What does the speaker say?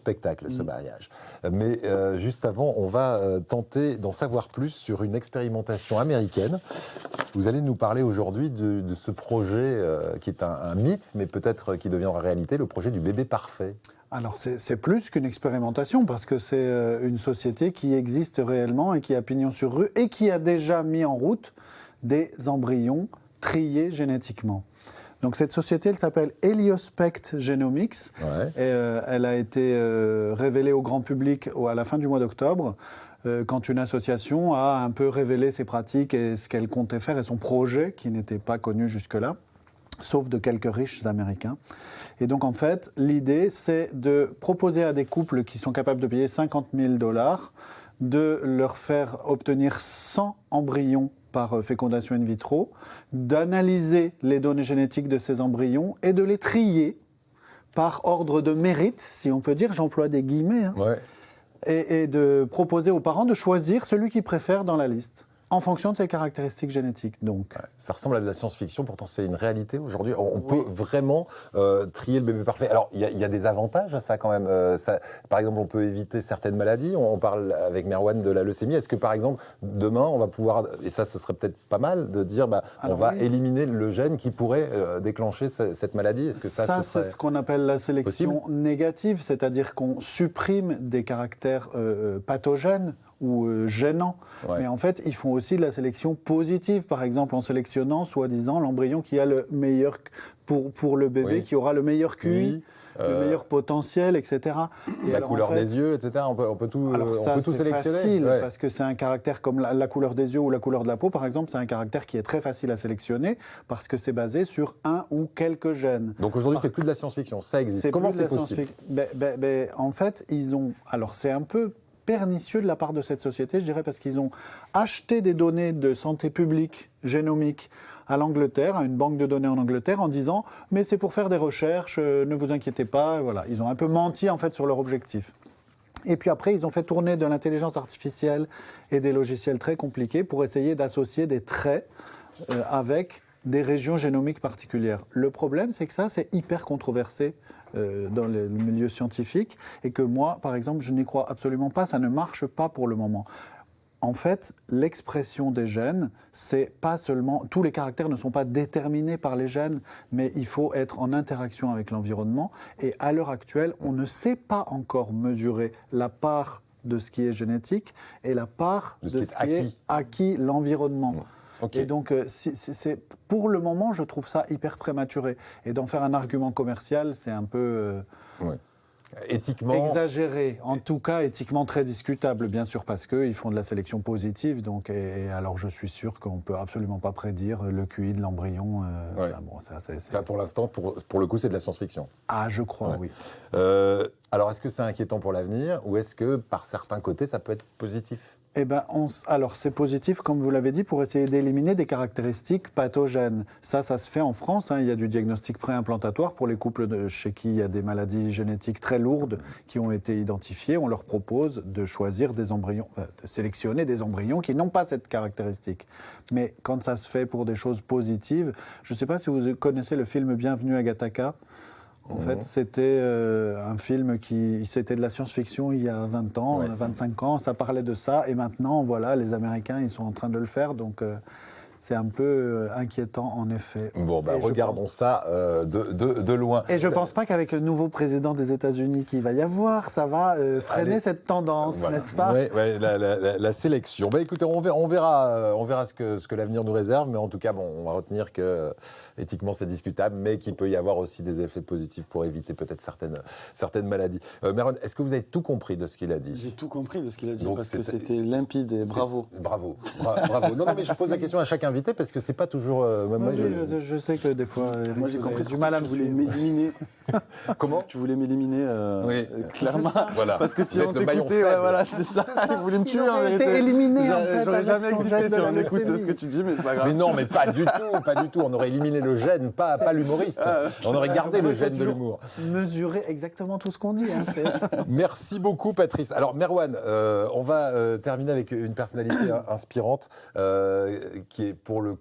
spectacle, ce mariage. Mais juste avant, on va tenter d'en savoir plus sur une expérimentation américaine. Vous allez nous parler aujourd'hui de ce projet qui est un mythe, mais peut-être qui deviendra réalité, le projet du bébé parfait. Alors c'est plus qu'une expérimentation parce que c'est une société qui existe réellement et qui a pignon sur rue et qui a déjà mis en route des embryons triés génétiquement. Donc cette société, elle s'appelle Heliospect Genomics. Ouais. Et, elle a été révélée au grand public à la fin du mois d'octobre, quand une association a un peu révélé ses pratiques et ce qu'elle comptait faire et son projet qui n'était pas connu jusque-là, sauf de quelques riches américains. Et donc en fait, l'idée, c'est de proposer à des couples qui sont capables de payer $50 000 de leur faire obtenir 100 embryons par fécondation in vitro, d'analyser les données génétiques de ces embryons et de les trier par ordre de mérite, si on peut dire, j'emploie des guillemets, hein, Ouais. et de proposer aux parents de choisir celui qu'ils préfèrent dans la liste, en fonction de ses caractéristiques génétiques. Donc. Ouais, ça ressemble à de la science-fiction, pourtant c'est une réalité aujourd'hui. On peut vraiment trier le bébé parfait. Alors, il y a des avantages à ça quand même. Par exemple, on peut éviter certaines maladies. On parle avec Merwan de la leucémie. Est-ce que, par exemple, demain, on va pouvoir, et ça, ce serait peut-être pas mal, de dire on va éliminer le gène qui pourrait déclencher cette maladie. Est-ce que ça c'est ce qu'on appelle la sélection négative, c'est-à-dire qu'on supprime des caractères pathogènes ou gênants. Ouais. Mais en fait, ils font aussi de la sélection positive, par exemple en sélectionnant, soi-disant, l'embryon qui a le meilleur, pour le bébé, qui aura le meilleur QI, le meilleur potentiel, etc. Et la alors, couleur en fait, des yeux, etc. On peut tout, sélectionner. C'est facile, parce que c'est un caractère comme la couleur des yeux ou la couleur de la peau, par exemple, c'est un caractère qui est très facile à sélectionner, parce que c'est basé sur un ou quelques gènes. Donc aujourd'hui, c'est plus de la science-fiction, ça existe. Comment c'est possible ? En fait, ils ont... Alors, c'est un peu pernicieux de la part de cette société, je dirais, parce qu'ils ont acheté des données de santé publique génomique à l'Angleterre, à une banque de données en Angleterre, en disant « mais c'est pour faire des recherches, ne vous inquiétez pas ». Voilà. Ils ont un peu menti en fait sur leur objectif. Et puis après, ils ont fait tourner de l'intelligence artificielle et des logiciels très compliqués pour essayer d'associer des traits avec des régions génomiques particulières. Le problème, c'est que ça, c'est hyper controversé dans le milieu scientifique et que moi, par exemple, je n'y crois absolument pas, ça ne marche pas pour le moment. En fait, l'expression des gènes, c'est pas seulement... Tous les caractères ne sont pas déterminés par les gènes, mais il faut être en interaction avec l'environnement. Et à l'heure actuelle, on ne sait pas encore mesurer la part de ce qui est génétique et la part de ce qui est acquis, l'environnement. Okay. Et donc, pour le moment, je trouve ça hyper prématuré. Et d'en faire un argument commercial, c'est un peu... éthiquement exagéré, en tout cas éthiquement très discutable, bien sûr, parce qu'ils font de la sélection positive. Donc, et alors, je suis sûr qu'on ne peut absolument pas prédire le QI de l'embryon. Ça, pour l'instant, pour le coup, c'est de la science-fiction. Ah, je crois, oui. Alors, est-ce que c'est inquiétant pour l'avenir ou est-ce que, par certains côtés, ça peut être positif ? Eh ben, alors c'est positif, comme vous l'avez dit, pour essayer d'éliminer des caractéristiques pathogènes. Ça se fait en France. Il y a du diagnostic préimplantatoire pour les couples chez qui il y a des maladies génétiques très lourdes qui ont été identifiées. On leur propose de choisir des embryons, de sélectionner des embryons qui n'ont pas cette caractéristique. Mais quand ça se fait pour des choses positives, je ne sais pas si vous connaissez le film Bienvenue à Gattaca. En fait, c'était un film c'était de la science-fiction il y a 20 ans, 25 ans, ça parlait de ça, et maintenant, voilà, les Américains, ils sont en train de le faire, donc c'est un peu inquiétant, en effet. Bon, regardons ça de loin. Et je ne pense pas qu'avec le nouveau président des États-Unis qu'il va y avoir, ça va freiner cette tendance, n'est-ce pas ? Oui, la sélection. Écoutez, on verra ce que l'avenir nous réserve, mais en tout cas, on va retenir que éthiquement c'est discutable, mais qu'il peut y avoir aussi des effets positifs pour éviter peut-être certaines maladies. Merwan, est-ce que vous avez tout compris de ce qu'il a dit ? J'ai tout compris de ce qu'il a dit, donc, parce que c'était limpide et bravo. Bravo. Non, mais je pose la question à chaque invité parce que c'est pas toujours. Je sais que des fois, moi j'ai compris du mal à voulais m'éliminer. Comment ? Tu voulais m'éliminer, clairement. Voilà. Parce que si on t'écoutait, voilà, c'est ça. Il voulait me tuer en vérité. Été éliminé. J'aurais jamais existé si on écoute ce que tu dis, mais c'est pas grave. Mais non, mais pas du tout. On aurait éliminé le gène, pas l'humoriste. On aurait gardé le gène de l'humour. Mesurer exactement tout ce qu'on dit. Merci beaucoup, Patrice. Alors, Merwan, on va terminer avec une personnalité inspirante qui est pour le coup